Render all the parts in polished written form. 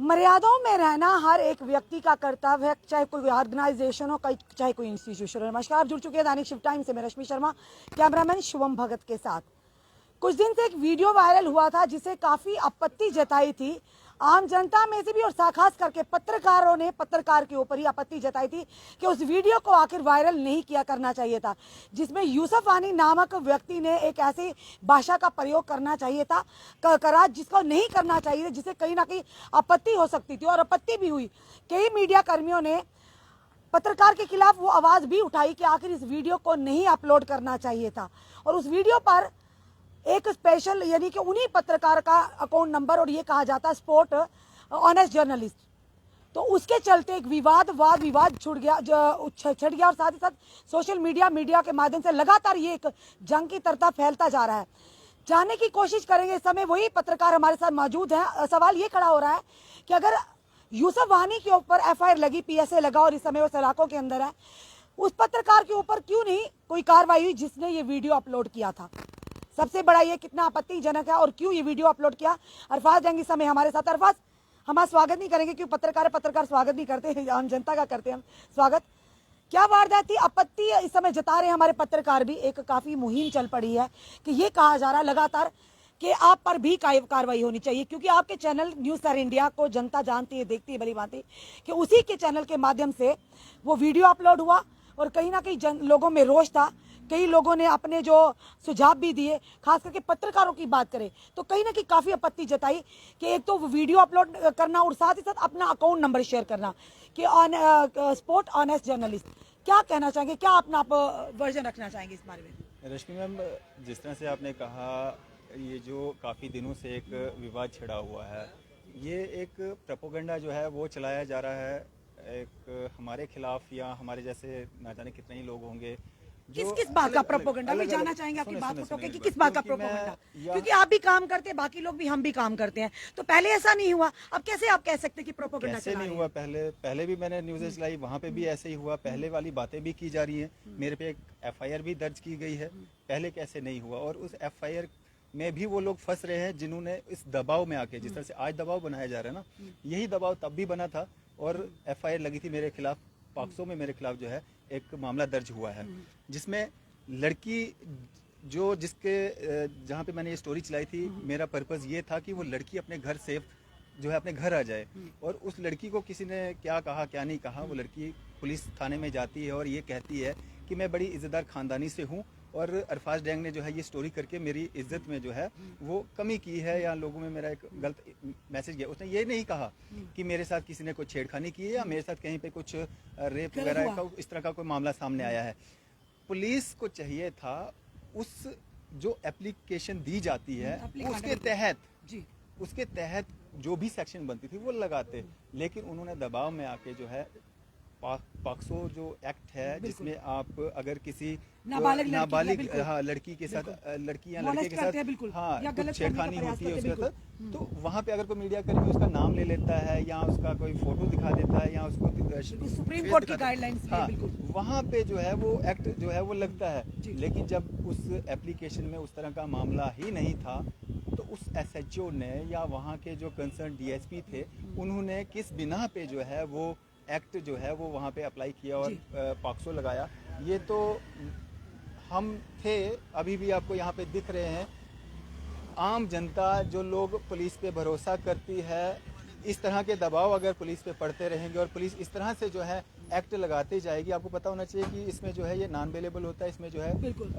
मर्यादाओं में रहना हर एक व्यक्ति का कर्तव्य है, चाहे कोई ऑर्गेनाइजेशन हो, चाहे कोई इंस्टीट्यूशन हो। नमस्कार, आप जुड़ चुके हैं दैनिक शिफ्ट टाइम से। मैं रश्मि शर्मा, कैमरामैन शुभम भगत के साथ। कुछ दिन से एक वीडियो वायरल हुआ था जिसे काफी आपत्ति जताई थी आम जनता में से भी, और खास करके पत्रकारों ने पत्रकार के ऊपर ही आपत्ति जताई थी कि उस वीडियो को आखिर वायरल नहीं किया करना चाहिए था, जिसमें यूसुफ वानी नामक व्यक्ति ने एक ऐसी भाषा का प्रयोग करना चाहिए था करा जिसको नहीं करना चाहिए, जिसे कहीं ना कहीं आपत्ति हो सकती थी, और आपत्ति भी हुई। कई मीडिया कर्मियों ने पत्रकार के खिलाफ वो आवाज भी उठाई कि आखिर इस वीडियो को नहीं अपलोड करना चाहिए था, और उस वीडियो पर एक स्पेशल यानी कि उन्हीं पत्रकार का अकाउंट नंबर और ये कहा जाता है स्पोर्ट ऑनेस्ट जर्नलिस्ट, तो उसके चलते एक वाद विवाद छुड़ गया और साथ ही साथ सोशल मीडिया के माध्यम से लगातार ये एक जंग की तरह फैलता जा रहा है। जानने की कोशिश करेंगे, इस समय वही पत्रकार हमारे साथ मौजूद हैं। सवाल ये खड़ा हो रहा है कि अगर यूसुफ वानी के ऊपर एफआईआर लगी, पीएसए लगा और इस समय वो सलाखों के अंदर है, उस पत्रकार के ऊपर क्यों नहीं कोई कार्रवाई हुई जिसने ये वीडियो अपलोड किया था? सबसे बड़ा ये कितना आपत्तिजनक है और क्यों ये वीडियो अपलोड किया? अरफाज जंग इस समय हमारे साथ। अरफाज, हम आज स्वागत नहीं करेंगे क्योंकि पत्रकार स्वागत नहीं करते, आम जनता का करते हैं हम स्वागत। क्या वारदात थी? आपत्ति इस समय जता रहे हैं हमारे पत्रकार भी। एक काफी मुहिम चल पड़ी है कि ये कहा जा रहा है लगातार कि आप पर भी कार्रवाई होनी चाहिए, क्योंकि आपके चैनल न्यूज सर इंडिया को जनता जानती है, देखती है भली भांति कि उसी के चैनल के माध्यम से वो वीडियो अपलोड हुआ और कहीं ना कहीं लोगों में रोष था। कई लोगों ने अपने जो सुझाव भी दिए, खास करके पत्रकारों की बात करें तो कहीं ना कहीं काफी आपत्ति जताई कि एक तो वीडियो अपलोड करना और साथ ही साथ अपना अकाउंट नंबर शेयर करना कि स्पोर्ट ऑनेस्ट जर्नलिस्ट। क्या कहना चाहेंगे, क्या अपना वर्जन रखना चाहेंगे इस बारे में? रश्मि मैम, जिस तरह से आपने कहा, ये जो काफ़ी दिनों से एक विवाद छिड़ा हुआ है, ये एक प्रोपेगेंडा जो है वो चलाया जा रहा है एक हमारे खिलाफ, या हमारे जैसे ना जाने कितने ही लोग होंगे। किस बात का प्रोपेगेंडा? भी जानना चाहेंगे आपकी बात को कि किस बात का प्रोपेगेंडा? क्योंकि आप भी काम करते हैं, बाकी लोग भी, हम भी काम करते हैं, तो पहले ऐसा नहीं हुआ, अब कैसे आप कह सकते हैं कि प्रोपेगेंडा कैसे नहीं हुआ? पहले भी मैंने न्यूज़ चलाई, वहाँ पे भी ऐसे ही हुआ। पहले वाली बातें भी की जा रही हैं, मेरे पे एक एफआईआर भी दर्ज की गई है। पहले कैसे नहीं हुआ? और उस एफआईआर में भी वो लोग फंस रहे हैं जिन्होंने इस दबाव में आके, जिस तरह से आज दबाव बनाया जा रहा है ना, यही दबाव तब भी बना था और एफआईआर लगी थी मेरे खिलाफ। पॉक्सो में मेरे खिलाफ जो है एक मामला दर्ज हुआ है, जिसमें लड़की जिसके जहाँ पे मैंने ये स्टोरी चलाई थी, मेरा पर्पस ये था कि वो लड़की अपने घर सेफ जो है अपने घर आ जाए। और उस लड़की को किसी ने क्या कहा क्या नहीं कहा, वो लड़की पुलिस थाने में जाती है और ये कहती है कि मैं बड़ी इज्जतदार खानदानी से हूँ, और अरफाज डैंग ने जो है ये स्टोरी करके मेरी इज्जत में जो है वो कमी की है, या लोगों में मेरा एक गलत मैसेज गया। उसने ये नहीं कहा कि मेरे साथ किसी ने कोई छेड़खानी की है या मेरे साथ कहीं पे कुछ रेप वगैरह का इस तरह का कोई मामला सामने आया है। पुलिस को चाहिए था उस जो एप्लीकेशन दी जाती है उसके तहत जो भी सेक्शन बनती थी वो लगाते, लेकिन उन्होंने दबाव में आके जो है पॉक्सो जो एक्ट है, जिसमें आप अगर किसी नाबालिग लड़की के साथ, लड़की या लड़के के साथ कुछ छेड़खानी होती है उसके साथ, तो वहाँ पे अगर कोई मीडिया कर्मी उसका नाम ले लेता है या उसका कोई फोटो दिखा देता है या उसको सुप्रीम कोर्ट की गाइडलाइंस, वहाँ पे जो है वो एक्ट जो है वो लगता है। लेकिन जब उस एप्लीकेशन में उस तरह का मामला ही नहीं था, तो उस एसएचओ ने या वहाँ के जो कंसर्न डीएसपी थे, उन्होंने किस बिना पे जो है वो एक्ट जो है वो वहाँ पे अप्लाई किया और पॉक्सो लगाया। ये तो हम थे, अभी भी आपको यहाँ पे दिख रहे हैं, आम जनता जो लोग पुलिस पे भरोसा करती है, इस तरह के दबाव अगर पुलिस पे पड़ते रहेंगे और पुलिस इस तरह से जो है एक्ट लगाते जाएगी, आपको पता होना चाहिए कि इसमें जो है ये नॉन बेलेबल होता है, इसमें जो है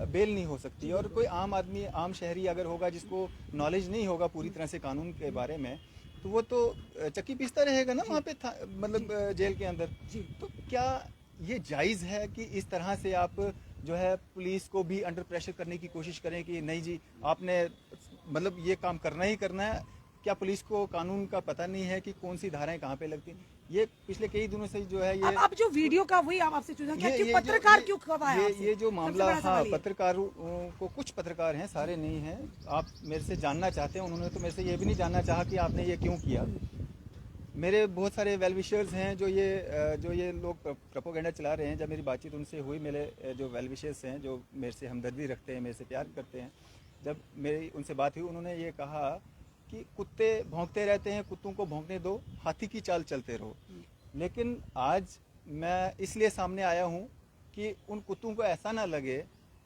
बेल नहीं हो सकती। और कोई आम आदमी, आम शहरी अगर होगा जिसको नॉलेज नहीं होगा पूरी तरह से कानून के बारे में, तो वो तो चक्की पीसता रहेगा ना वहाँ पे मतलब जेल के अंदर। तो क्या ये जायज़ है कि इस तरह से आप जो है पुलिस को भी अंडर प्रेशर करने की कोशिश करें कि नहीं जी आपने मतलब ये काम करना ही करना है? क्या पुलिस को कानून का पता नहीं है कि कौन सी धाराएं कहाँ पे लगती हैं? ये पिछले कई दिनों से जो है ये अब जो वीडियो का वही आपसे पूछा क्या क्यों पत्रकार क्यों खवाया ये जो मामला, हाँ, पत्रकारों को, कुछ पत्रकार हैं, सारे नहीं हैं, आप मेरे से जानना चाहते हैं, उन्होंने तो मेरे से ये भी नहीं जानना चाहा कि आपने ये क्यों किया। मेरे बहुत सारे वेल विशर्स हैं जो ये लोग प्रोपेगेंडा चला रहे हैं। जब मेरी बातचीत उनसे हुई, मेरे जो वेल विशर्स हैं जो मेरे से हमदर्दी रखते हैं, मेरे से प्यार करते हैं, जब मेरी उनसे बात हुई, उन्होंने ये कहा कि कुत्ते भौंकते रहते हैं, कुत्तों को भौंकने दो, हाथी की चाल चलते रहो। लेकिन आज मैं इसलिए सामने आया हूँ कि उन कुत्तों को ऐसा ना लगे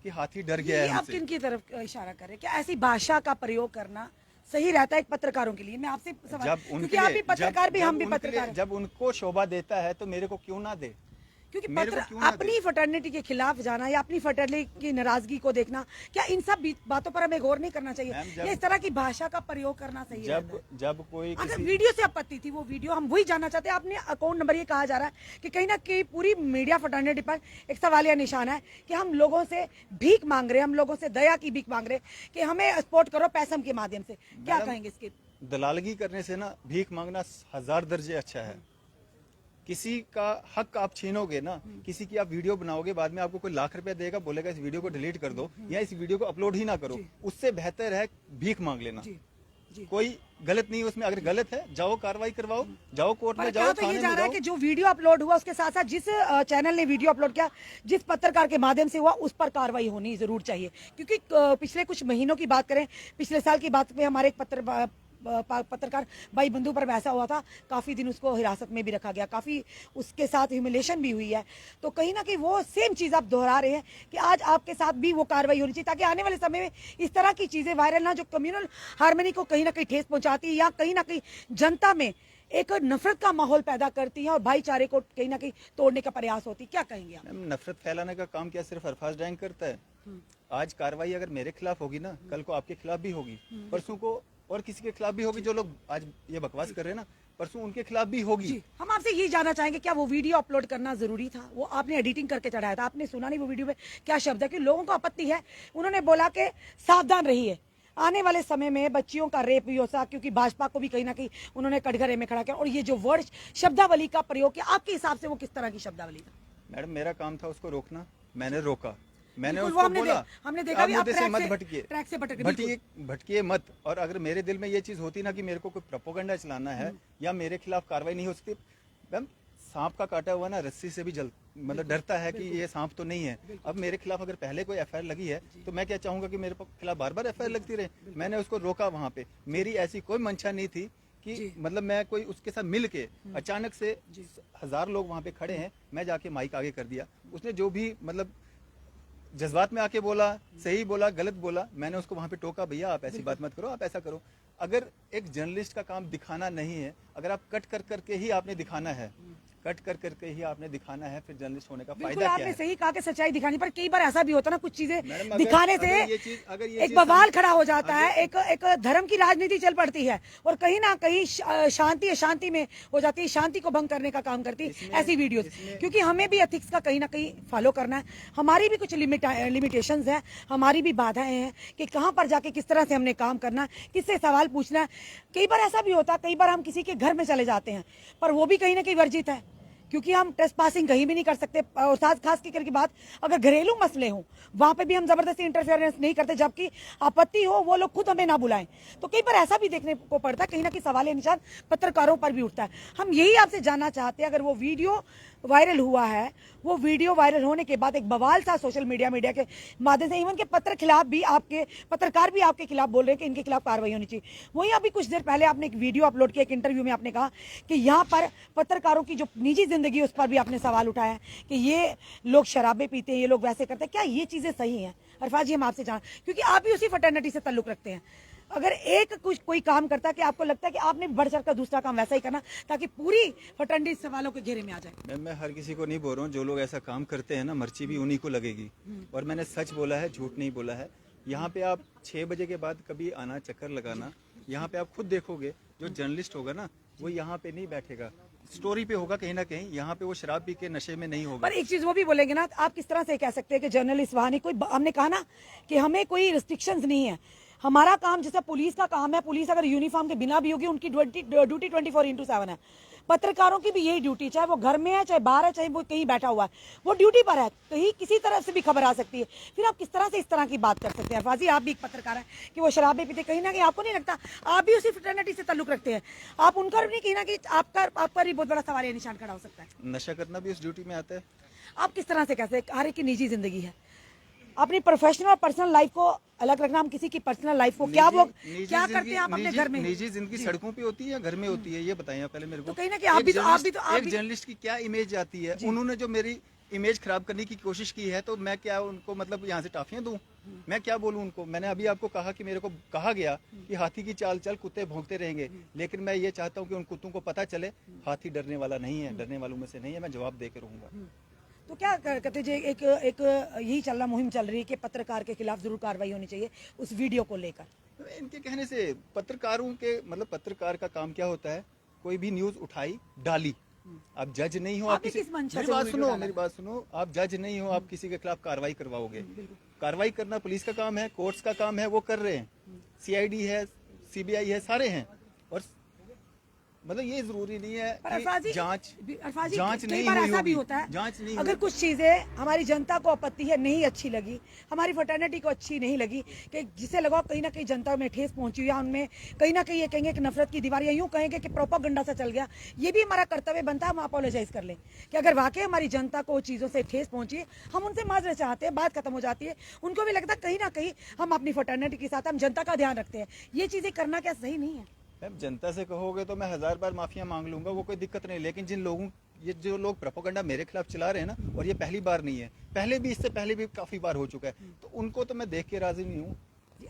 कि हाथी डर गया है ये आप हमसे। किन की तरफ इशारा कर रहे हैं? क्या ऐसी भाषा का प्रयोग करना सही रहता है एक पत्रकारों के लिए? मैं आपसे सवाल, जब क्योंकि उनके आप भी लिए पत्रकार भी, हम भी पत्रकार हैं। जब उनको शोभा देता है तो मेरे को क्यों ना दे? क्योंकि मेरे को क्यों ना अपनी दे? फटर्निटी के खिलाफ जाना या अपनी फटर्निटी की नाराजगी को देखना, क्या इन सब बातों पर हमें गौर नहीं करना चाहिए? मैम, या इस तरह की भाषा का प्रयोग करना सही रहता है? जब कोई अगर किसी वीडियो से आपत्ति थी, वो वीडियो हम वही जानना चाहते हैं। आपने अकाउंट नंबर ये कहा जा रहा है कि कहीं ना कहीं पूरी मीडिया फटर्निटी पर एक सवालिया निशान है कि हम लोगों से भीख मांग रहे हैं, हम लोगों से दया की भीख मांग रहे हैं कि हमें सपोर्ट करो पैसम के माध्यम से। क्या मैडम, कहेंगे इसके? दलालगी करने से ना भीख मांगना 1000 दर्जे अच्छा है। किसी का हक आप छीनोगे ना, किसी की आप वीडियो बनाओगे, बाद में आपको कोई लाख रुपया देगा, बोलेगा इस वीडियो को डिलीट कर दो या इस वीडियो को अपलोड ही ना करो, उससे बेहतर है भीख मांग लेना। जी। कोई गलत नहीं है उसमें। अगर गलत है जाओ कार्रवाई करवाओ, जाओ कोर्ट में पर जाओ, कहा तो थाने ये में जा रहा है जाओ। कि जो वीडियो अपलोड हुआ उसके साथ साथ जिस चैनल ने वीडियो अपलोड किया, जिस पत्रकार के माध्यम से हुआ, उस पर कार्रवाई होनी जरूर चाहिए। क्योंकि पिछले कुछ महीनों की बात करें, पिछले साल की बात में हमारे एक पत्रकार भाई बंधु पर वैसा हुआ था, काफी दिन उसको हिरासत में भी रखा गया, काफी उसके साथ ह्यूमिलेशन भी हुई है। तो कहीं ना कहीं वो सेम चीज आप दोहरा रहे हैं कि आज आपके साथ भी वो कार्रवाई होनी चाहिए, ताकि आने वाले समय में इस तरह की चीजें वायरल ना, जो कम्युनल हार्मनी को कहीं ना कहीं ठेस पहुंचाती है या कहीं ना कहीं जनता में एक नफरत का माहौल पैदा करती है और भाईचारे को कहीं ना कहीं तोड़ने का प्रयास होती है। क्या कहेंगे आप? मैम, नफरत फैलाने का काम क्या सिर्फ अरफाज डैंग करता है? आज कार्रवाई अगर मेरे खिलाफ होगी ना, कल को आपके खिलाफ भी होगी, परसों को और किसी के खिलाफ भी होगी। जो लोग आज ये बकवास कर रहे हैं ना, परसों उनके खिलाफ भी होगी। जी, हम आपसे ये जानना चाहेंगे, क्या वो वीडियो अपलोड करना जरूरी था? वो आपने एडिटिंग करके चढ़ाया था, आपने सुना नहीं वो वीडियो में क्या शब्द है? कि लोगों को आपत्ति है, उन्होंने बोला कि सावधान रहिए, आने वाले समय में बच्चियों का रेप भी हो सकता, क्योंकि भाजपा को भी कहीं ना कहीं उन्होंने कटघरे में खड़ा किया। और ये जो वर्ड शब्दावली का प्रयोग किया, आपके हिसाब से वो किस तरह की शब्दावली था? मैडम, मेरा काम था उसको रोकना, मैंने रोका। मैंने बिल्कुल, वो उसको हमने बोला हमने देखा आप भी, आप मुद्दे से मत ट्रैक से भटके, बिल्कुल। भटकिए मत। और अगर मेरे दिल में ये चीज होती ना कि मेरे को कोई प्रोपोगंडा चलाना है या मेरे खिलाफ कार्रवाई नहीं हो सकती, मैम सांप का काटा हुआ ना रस्सी से भी मतलब डरता है कि ये सांप तो नहीं है। अब मेरे खिलाफ अगर पहले कोई एफआईआर लगी है तो मैं क्या चाहूंगा कि मेरे खिलाफ बार बार एफआईआर लगती रहे। मैंने उसको रोका वहां पे। मेरी ऐसी कोई मंशा नहीं थी कि मतलब मैं कोई उसके साथ मिल के अचानक से 1000 लोग वहां पे खड़े हैं, मैं जाके माइक आगे कर दिया। उसने जो भी मतलब जज्बात में आके बोला, सही बोला, गलत बोला, मैंने उसको वहां पे टोका, भैया आप ऐसी बात मत करो, आप ऐसा करो। अगर एक जर्नलिस्ट का काम दिखाना नहीं है, अगर आप कट कर करके ही आपने दिखाना है, कट कर करके ही आपने दिखाना है, फिर जर्नलिस्ट होने का बिल्कुल, फायदा क्या आपने है? सही कहा कि सच्चाई दिखानी, पर कई बार ऐसा भी होता है ना, कुछ चीजें मैडम, अगर- दिखाने से अगर ये एक चीज बवाल सामने- खड़ा हो जाता है, अगर- एक धर्म की राजनीति चल पड़ती है और कहीं ना कहीं शांति अशांति में हो जाती है, शांति को भंग करने का काम करती है ऐसी वीडियोस। क्योंकि हमें भी एथिक्स का कहीं ना कहीं फॉलो करना है, हमारी भी कुछ लिमिटेशंस है, हमारी भी बाधाएं हैं कि कहाँ पर जाके किस तरह से हमने काम करना है, किससे सवाल पूछना है। कई बार ऐसा भी होता है, कई बार हम किसी के घर में चले जाते हैं, पर वो भी कहीं ना कहीं वर्जित है, क्योंकि हम ट्रेसपासिंग कहीं भी नहीं कर सकते। और खास की बात अगर घरेलू मसले हों, वहां पे भी हम जबरदस्ती इंटरफेरेंस नहीं करते, जबकि आपत्ति हो वो लोग खुद हमें ना बुलाएं। तो कई बार ऐसा भी देखने को पड़ता है, कहीं ना कहीं सवाल निशान पत्रकारों पर भी उठता है। हम यही आपसे जानना चाहते हैं, अगर वो वीडियो वायरल हुआ है, वो वीडियो वायरल होने के बाद एक बवाल था सोशल मीडिया के माध्यम से, इवन के पत्रकार भी आपके खिलाफ बोल रहे हैं कि इनके खिलाफ कार्रवाई होनी चाहिए। वहीं अभी कुछ देर पहले आपने एक वीडियो अपलोड किया, एक इंटरव्यू में आपने कहा कि यहाँ पर पत्रकारों की जो निजी जिंदगी उस पर भी आपने सवाल उठाया है कि ये लोग शराबें पीते हैं, ये लोग वैसे करते हैं। क्या ये चीजें सही हैं? अरफाज जी, हम आपसे जान, क्योंकि आप भी उसी फटर्निटी से ताल्लुक रखते हैं, अगर एक कुछ कोई काम करता है कि आपको लगता है कि आपने बढ़ चढ़ कर दूसरा काम वैसा ही करना, ताकि पूरी फटर्निटी सवालों के घेरे में आ जाए? मैं हर किसी को नहीं बोल रहा हूँ, जो लोग ऐसा काम करते हैं ना, मर्ची भी उन्हीं को लगेगी। और मैंने सच बोला है, झूठ नहीं बोला है। यहाँ पे आप 6 बजे के बाद कभी आना, चक्कर लगाना, यहाँ पे आप खुद देखोगे जो जर्नलिस्ट होगा ना, वो यहाँ पे नहीं बैठेगा, स्टोरी पे होगा कहीं ना कहीं। यहाँ पे वो शराब पी के नशे में नहीं होगा। पर एक चीज वो भी बोलेंगे ना, आप किस तरह से कह सकते हैं कि जर्नलिस्ट वहां नहीं, कोई हमने कहा ना कि हमें कोई रिस्ट्रिक्शंस नहीं है, हमारा काम जैसे पुलिस का काम है, पुलिस अगर यूनिफॉर्म के बिना भी होगी, उनकी ड्यूटी 24/7 है। पत्रकारों की भी यही ड्यूटी, चाहे वो घर में है, चाहे बाहर है, चाहे वो कहीं बैठा हुआ है, वो ड्यूटी पर है, कहीं किसी तरफ से भी खबर आ सकती है। फिर आप किस तरह से इस तरह की बात कर सकते हैं? अरफाजी, आप भी एक पत्रकार हैं कि वो शराबें पीते, कहीं ना कहीं आपको नहीं लगता आप भी उसी फ्रेटर्निटी से ताल्लुक रखते हैं, आप उनका भी नहीं, कहीं ना कहीं आपका भी बहुत बड़ा सवाल निशान खड़ा हो सकता है? नशा करना भी उस ड्यूटी में आता है। आप किस तरह से कहते हैं? हर एक की निजी जिंदगी है, अपनी प्रोफेशनल और पर्सनल लाइफ को अलग रखना, हम किसी की पर्सनल लाइफ को क्या वो निजी क्या जिंदगी- करते हैं आप अपने निजी- घर में? निजी जिंदगी सड़कों पे होती है या घर में होती है, ये बताएं आप पहले मेरे को। तो कहीं ना कहीं आप भी एक जर्नलिस्ट की क्या इमेज आती है, उन्होंने जो मेरी इमेज खराब करने की कोशिश की है, तो मैं क्या उनको मतलब यहाँ से टाफियां दूं? मैं क्या बोलूं उनको? मैंने अभी आपको कहा कि मेरे को कहा गया कि हाथी की चाल चल, कुत्ते भौंकते रहेंगे, लेकिन मैं ये चाहता हूँ कि उन कुत्तों को पता चले हाथी डरने वाला नहीं है, डरने वालों में से नहीं है, मैं जवाब दे के रहूंगा। तो क्या कहते जी, एक एक यही चल रहा, मुहिम चल रही है कि पत्रकार के खिलाफ जरूर कार्रवाई होनी चाहिए उस वीडियो को लेकर। तो इनके कहने से पत्रकारों के मतलब पत्रकार का काम क्या होता है? कोई भी न्यूज उठाई डाली, आप जज नहीं हो, आप आपने किसी किस मंशा मेरी से वो बात वीडियो सुनो, डाला? मेरी बात सुनो, आप जज नहीं हो, आप किसी के खिलाफ कार्रवाई करवाओगे। कार्रवाई करना पुलिस का काम है, कोर्ट्स का काम है, वो कर रहे हैं। सीआईडी है, सीबीआई है, सारे हैं। और मतलब ये जरूरी नहीं है पर कि अरफाजी, जांच कई नहीं बार हुई ऐसा भी होगी, होता है, जांच नहीं अगर हुई। कुछ चीजें हमारी जनता को आपत्ति है, नहीं अच्छी लगी, हमारी फर्टर्निटी को अच्छी नहीं लगी, कि जिसे लगाओ कहीं ना कहीं जनता में ठेस पहुंची हुई है, उनमें कहीं ना कहीं ये कहेंगे कि नफरत की दीवार, या यूं कहेंगे कि प्रोपागंडा सा चल गया, ये भी हमारा कर्तव्य बनता है, हम अपोलोजाइज कर लें कि अगर वाकई हमारी जनता को चीजों से ठेस पहुंची है, हम उनसे माजरत चाहते हैं, बात खत्म हो जाती है, उनको भी लगता है कहीं ना कहीं हम अपनी फर्टर्निटी के साथ हम जनता का ध्यान रखते हैं। ये चीजें करना क्या सही नहीं है? मैम जनता से कहोगे तो मैं 1000 बार माफिया मांग लूंगा, वो कोई दिक्कत नहीं, लेकिन ये जो लोग प्रोपेगेंडा मेरे खिलाफ चला रहे हैं ना, और ये पहली बार नहीं है, पहले भी, इससे पहले भी काफी बार हो चुका है, तो उनको तो मैं देख के राजी नहीं हूँ।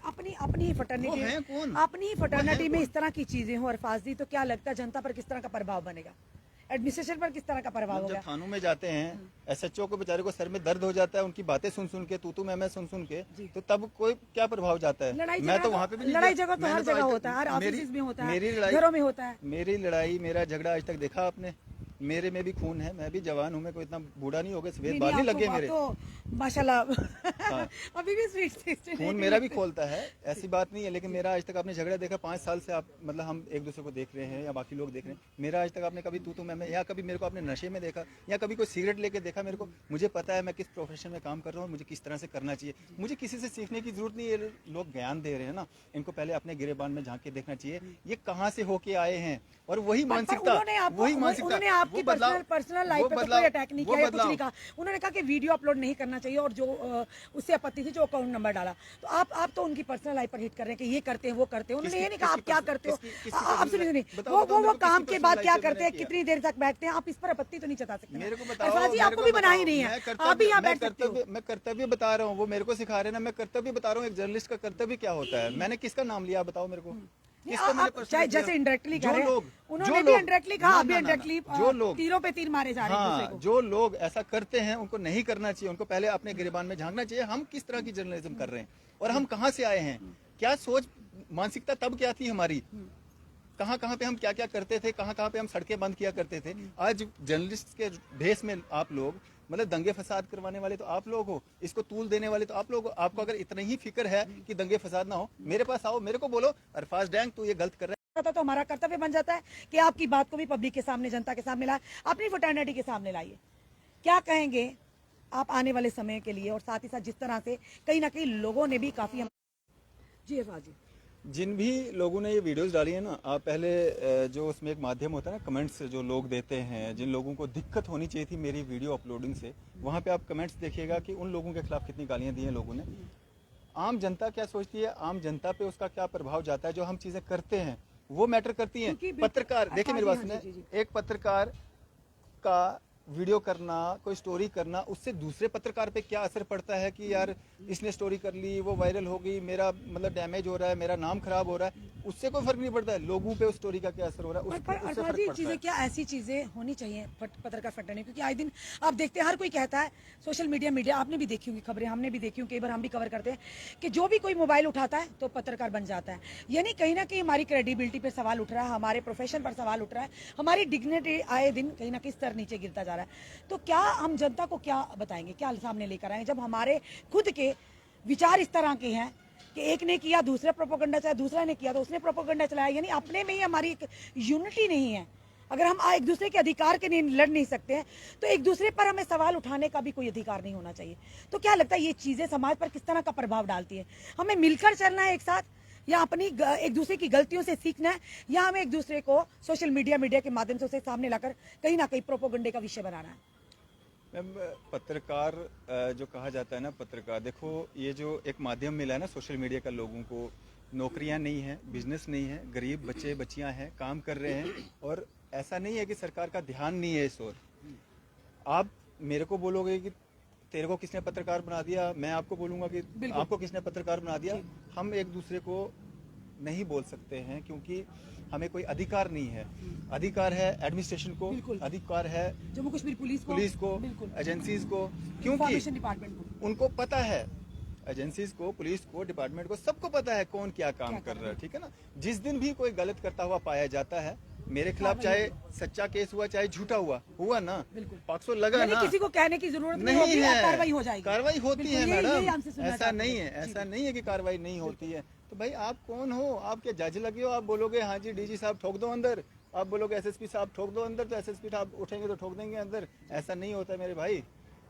अपनी अपनी वो हैं कौन? फटर्निटी, अपनी फटर्निटी में कौन? इस तरह की चीजें हो अरफाजी, तो क्या लगता है जनता पर किस तरह का प्रभाव बनेगा, एडमिनिस्ट्रेशन पर किस तरह का प्रभाव जब होगा? थानों में जाते हैं, एसएचओ को बेचारे को सर में दर्द हो जाता है, उनकी बातें सुन सुन के, तू मैं सुन सुन के, तो तब कोई क्या प्रभाव जाता है? लड़ाई मैं तो झगड़ा, वहाँ पे भी नहीं लड़ाई गया। झगड़ा तो मैंने हर जगह आज तक- होता है, हर मेरी- ऑफिस में होता मेरी है, लड़ाई- घरों में होता है। मेरी लड़ाई, मेरा झगड़ा आज तक देखा आपने? मेरे में भी खून है, मैं भी जवान हूँ, मैं कोई इतना बूढ़ा नहीं हो गया, सफेद बाल नहीं लग गए मेरे। तो माशाल्लाह अभी भी स्वीट खून मेरा भी खोलता है, ऐसी बात नहीं है, लेकिन मेरा आज तक आपने झगड़ा देखा 5 साल से? आप मतलब हम एक दूसरे को देख रहे हैं या बाकी लोग देख रहे हैं, मेरा आज तक आपने कभी तू मैं, या कभी मेरे को आपने नशे में देखा, या कभी कोई सिगरेट लेके देखा मेरे को? मुझे पता है मैं किस प्रोफेशन में काम कर रहा हूँ, मुझे किस तरह से करना चाहिए, मुझे किसी से सीखने की जरूरत नहीं है। ये लोग ज्ञान दे रहे हैं ना, इनको पहले अपने गिरेबान में झांक के देखना चाहिए, ये कहाँ से होके आए हैं, और वही मानसिकता, उन्होंने आपकी पर्सनल लाइफ पे तो कोई अटैक नहीं किया, कुछ नहीं कहा। उन्होंने कहा कि वीडियो अपलोड नहीं करना चाहिए, और जो उससे आपत्ति थी, जो अकाउंट नंबर डाला, तो आप तो उनकी पर्सनल लाइफ पर हिट कर रहे हैं कि ये करते हैं, वो करते हैं। उन्होंने ये नहीं कहा आप क्या करते हो, आप सुनिए, वो काम के बाद क्या करते हैं, कितनी देर तक बैठते हैं, आप इस पर आपत्ति तो नहीं जता सकते। मेरे को बताओ, अरफाजी, आपको भी बना ही नहीं है, आप भी यहाँ बैठ सकते हो। मैं कर्तव्य बता रहा हूँ, वो मेरे को सिखा रहे हैं ना, मैं कर्तव्य बता रहा हूँ, एक जर्नलिस्ट का कर्तव्य क्या होता है। मैंने किसका नाम लिया, बताओ मेरे को? चाहे जैसे इंडायरेक्टली कह रहे हैं, उन्होंने भी इंडायरेक्टली कहा, अभी इंडायरेक्टली जो लोग तीरों पे तीर मारे जा रहे हैं दूसरे हाँ, को। जो लोग ऐसा करते हैं उनको नहीं करना चाहिए, उनको पहले अपने गिरेबान में झांकना चाहिए, हम किस तरह की जर्नलिज्म कर रहे हैं और हम कहाँ से आए हैं, क्या सोच मानसिकता तब क्या थी हमारी, कहाँ कहाँ पे हम क्या क्या करते थे, कहाँ कहाँ पे हम सड़कें बंद किया करते थे। आज जर्नलिस्ट के भेष में आप लोग मतलब दंगे फसाद करवाने वाले तो आप लोग हो, इसको तूल देने वाले तो आप लोग हो। आपको अगर इतनी ही फिक्र है कि दंगे फसाद ना हो, मेरे पास आओ, मेरे को बोलो अरफाज डैंग तू ये गलत कर रहा है। तो हमारा कर्तव्य बन जाता है कि आपकी बात को भी पब्लिक के सामने, जनता के सामने लाए, अपनी फर्टर्निटी के सामने लाइए। क्या कहेंगे आप आने वाले समय के लिए, और साथ ही साथ जिस तरह से कहीं ना कहीं लोगों ने भी काफी जी जी जिन भी लोगों ने ये वीडियोस डाली है ना, आप पहले जो उसमें एक माध्यम होता है ना, कमेंट्स जो लोग देते हैं, जिन लोगों को दिक्कत होनी चाहिए थी मेरी वीडियो अपलोडिंग से, वहाँ पे आप कमेंट्स देखिएगा कि उन लोगों के खिलाफ कितनी गालियाँ दी हैं लोगों ने। आम जनता क्या सोचती है, आम जनता पे उसका क्या प्रभाव जाता है, जो हम चीज़ें करते हैं वो मैटर करती हैं। पत्रकार, देखिए मेरी बात सुने, एक पत्रकार का वीडियो करना, कोई स्टोरी करना, उससे दूसरे पत्रकार पे क्या असर पड़ता है कि यार इसने स्टोरी कर ली, वो वायरल हो गई, मेरा मतलब डैमेज हो रहा है, मेरा नाम खराब हो रहा है, उससे कोई फर्क नहीं पड़ता है। लोगों पे उस स्टोरी का क्या असर हो रहा है, उससे फर्क पड़ता चीजें है। क्या ऐसी चीजें होनी चाहिए पत्रकार फटने, क्योंकि आए दिन आप देखते हैं हर कोई कहता है, सोशल मीडिया आपने भी देखी होंगी खबरें, हमने भी देखी होंगी, कई बार हम भी कवर करते हैं कि जो भी कोई मोबाइल उठाता है तो पत्रकार बन जाता है। यानी कहीं ना कहीं हमारी क्रेडिबिलिटी पर सवाल उठ रहा है, हमारे प्रोफेशन पर सवाल उठ रहा है, हमारी डिग्निटी आए दिन कहीं ना कहीं स्तर नीचे गिरता जा रहा है। तो क्या हम जनता को क्या बताएंगे, क्या सामने लेकर आएंगे, जब हमारे खुद के विचार इस तरह के हैं कि एक ने किया दूसरा प्रोपेगेंडा चलाया, दूसरा ने किया तो उसने प्रोपेगेंडा चलाया, यानी अपने में ही हमारी एक यूनिटी नहीं है। अगर हम एक दूसरे के अधिकार के लिए लड़ नहीं सकते हैं तो एक दूसरे पर हमें सवाल उठाने का भी कोई अधिकार नहीं होना चाहिए। तो क्या लगता है ये चीजें समाज पर किस तरह का प्रभाव डालती है? हमें मिलकर चलना है एक साथ, या अपनी एक दूसरे की गलतियों से सीखना है, या हमें एक दूसरे को सोशल मीडिया के माध्यम से उसे सामने लाकर कहीं ना कहीं प्रोपेगेंडे का विषय बनाना है? मैम पत्रकार जो कहा जाता है ना, पत्रकार देखो ये जो एक माध्यम मिला है ना सोशल मीडिया का, लोगों को नौकरियां नहीं है, बिजनेस नहीं है, गरीब बच्चे बच्चियां हैं, काम कर रहे हैं, और ऐसा नहीं है कि सरकार का ध्यान नहीं है इस ओर। आप मेरे को बोलोगे कि तेरे को किसने पत्रकार बना दिया, मैं आपको बोलूंगा कि आपको किसने पत्रकार बना दिया। हम एक दूसरे को नहीं बोल सकते हैं क्योंकि हमें कोई अधिकार नहीं है। अधिकार है एडमिनिस्ट्रेशन को, अधिकार है जम्मू कश्मीर पुलिस को, एजेंसीज को, क्योंकि डिपार्टमेंट को उनको पता है, एजेंसीज को, पुलिस को, डिपार्टमेंट को, सबको पता है कौन क्या काम कर रहा है, ठीक है ना। जिस दिन भी कोई गलत करता हुआ पाया जाता है, मेरे खिलाफ चाहे सच्चा केस हुआ चाहे झूठा हुआ ना, पॉक्सो लगा ना, किसी को कहने की जरूरत नहीं है, कार्रवाई हो जाएगी, कार्रवाई होती है मैडम। ऐसा नहीं है, ऐसा ऐसा नहीं है कि कार्रवाई नहीं होती है। तो भाई आप कौन हो, आप क्या जज लगे हो? आप बोलोगे हाँ जी डीजी साहब ठोक दो अंदर, आप बोलोगे एसएसपी साहब ठोक दो अंदर, तो एसएसपी साहब उठेंगे तो ठोक देंगे अंदर। ऐसा नहीं होता है मेरे भाई,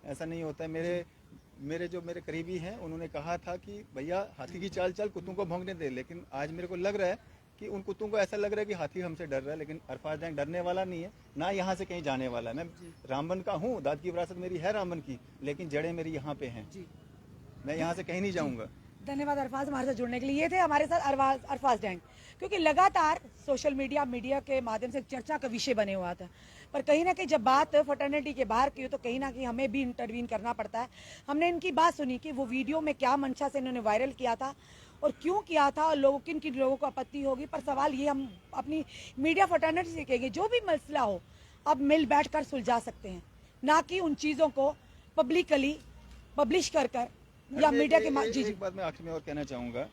ऐसा नहीं होता है। मेरे करीबी हैं, उन्होंने कहा था कि भैया हाथी की चाल चल, कुत्तों को भौंकने दे, लेकिन आज मेरे को लग रहा है कि उन कुत्तों को ऐसा लग रहा है कि हाथी हमसे डर रहा है, लेकिन अरफाज डैंग डरने वाला नहीं है, ना यहाँ से कहीं जाने वाला है। मैं रामबन का हूँ, दाद की विरासत मेरी है रामबन की, लेकिन जड़ें मेरी यहाँ पे हैं, मैं यहाँ से कहीं नहीं जाऊँगा। धन्यवाद अरफाज हमारे साथ जुड़ने के लिए। ये थे हमारे साथ अरफाज डैंग, क्योंकि लगातार सोशल मीडिया के माध्यम से चर्चा का विषय बने हुआ था, पर कहीं ना कहीं जब बात फर्टर्निटी के बाहर की हो तो कहीं ना कहीं हमें भी इंटरवीन करना पड़ता है। हमने इनकी बात सुनी कि वो वीडियो में क्या मंशा से इन्होंने वायरल किया था और क्यों किया था, और लोगों किन किन लोगों को आपत्ति होगी। पर सवाल ये हम अपनी मीडिया फर्टर्निटी से कहेंगे, जो भी मसला हो अब मिल बैठ कर सुलझा सकते हैं, ना कि उन चीज़ों को पब्लिकली पब्लिश कर या मीडिया के एक बात मैं आखिर में और कहना चाहूँगा,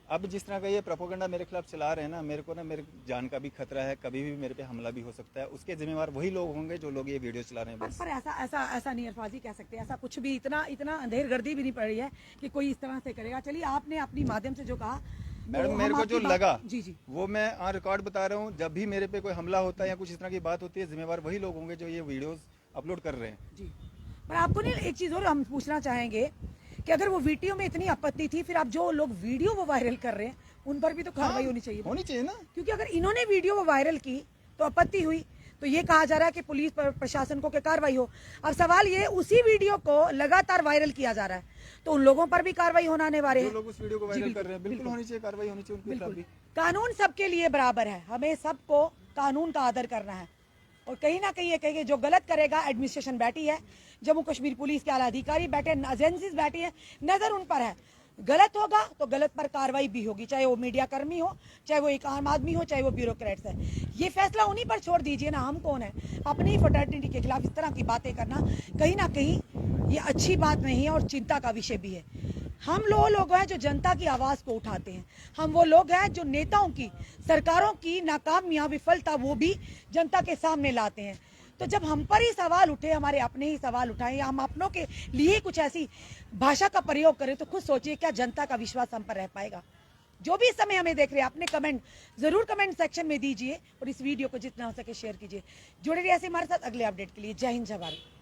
अब जिस तरह का ये प्रोपेगेंडा मेरे खिलाफ चला रहे हैं ना, मेरे को ना मेरे जान का भी खतरा है, कभी भी मेरे पे हमला भी हो सकता है। उसके जिम्मेवार वही लोग होंगे जो लोग ये वीडियो चला रहे हैं बस। पर ऐसा नहीं अरफाजी कह सकते, ऐसा कुछ भी इतना अंधेर गर्दी भी नहीं पड़ रही है कि कोई इस तरह से करेगा। चलिए आपने अपनी माध्यम से जो कहा मैडम, मेरे को जो लगा जी वो मैं ऑन रिकॉर्ड बता रहा हूँ। जब भी मेरे पे कोई हमला होता है या कुछ इस तरह की बात होती है, जिम्मेवार वही लोग होंगे जो ये वीडियोस अपलोड कर रहे हैं जी। पर आपको नहीं एक चीज और हम पूछना चाहेंगे कि अगर वो वीडियो में इतनी आपत्ति थी, फिर आप जो लोग वीडियो वो वायरल कर रहे हैं उन पर भी तो कार्रवाई होनी चाहिए ना, क्योंकि अगर इन्होंने वीडियो वो वायरल की तो आपत्ति हुई, तो ये कहा जा रहा है कि पुलिस प्रशासन को क्या कार्रवाई हो। अब सवाल ये, उसी वीडियो को लगातार वायरल किया जा रहा है, तो उन लोगों पर भी कार्रवाई होने वाले हैं। जो लोग उस वीडियो को वायरल कर रहे हैं, बिल्कुल होनी चाहिए, कार्रवाई होनी चाहिए उनके खिलाफ भी। कानून सबके लिए बराबर है, हमें सबको कानून का आदर करना है। और कहीं ना कहीं ये कहेंगे जो गलत करेगा, एडमिनिस्ट्रेशन बैठी है, जम्मू कश्मीर पुलिस के आला अधिकारी बैठे, एजेंसीज बैठी है, नजर उन पर है। गलत होगा तो गलत पर कार्रवाई भी होगी, चाहे वो मीडिया कर्मी हो, चाहे वो एक आम आदमी हो, चाहे वो ब्यूरोक्रेट्स है। ये फैसला उन्हीं पर छोड़ दीजिए ना, हम कौन है अपनी फर्टर्निटी के खिलाफ इस तरह की बातें करना। कहीं ना कहीं ये अच्छी बात नहीं है और चिंता का विषय भी है। हम लोग हैं जो जनता की आवाज को उठाते हैं, हम वो लोग हैं जो नेताओं की, सरकारों की नाकामियां, विफलता वो भी जनता के सामने लाते हैं। तो जब हम पर ही सवाल उठे, हमारे अपने ही सवाल उठाएं या हम अपनों के लिए कुछ ऐसी भाषा का प्रयोग करें, तो खुद सोचिए क्या जनता का विश्वास हम पर रह पाएगा। जो भी इस समय हमें देख रहे हैं, अपने कमेंट जरूर कमेंट सेक्शन में दीजिए और इस वीडियो को जितना हो सके शेयर कीजिए। जुड़े रहिए ऐसे हमारे साथ अगले अपडेट के लिए। जय हिंद, जय भारत।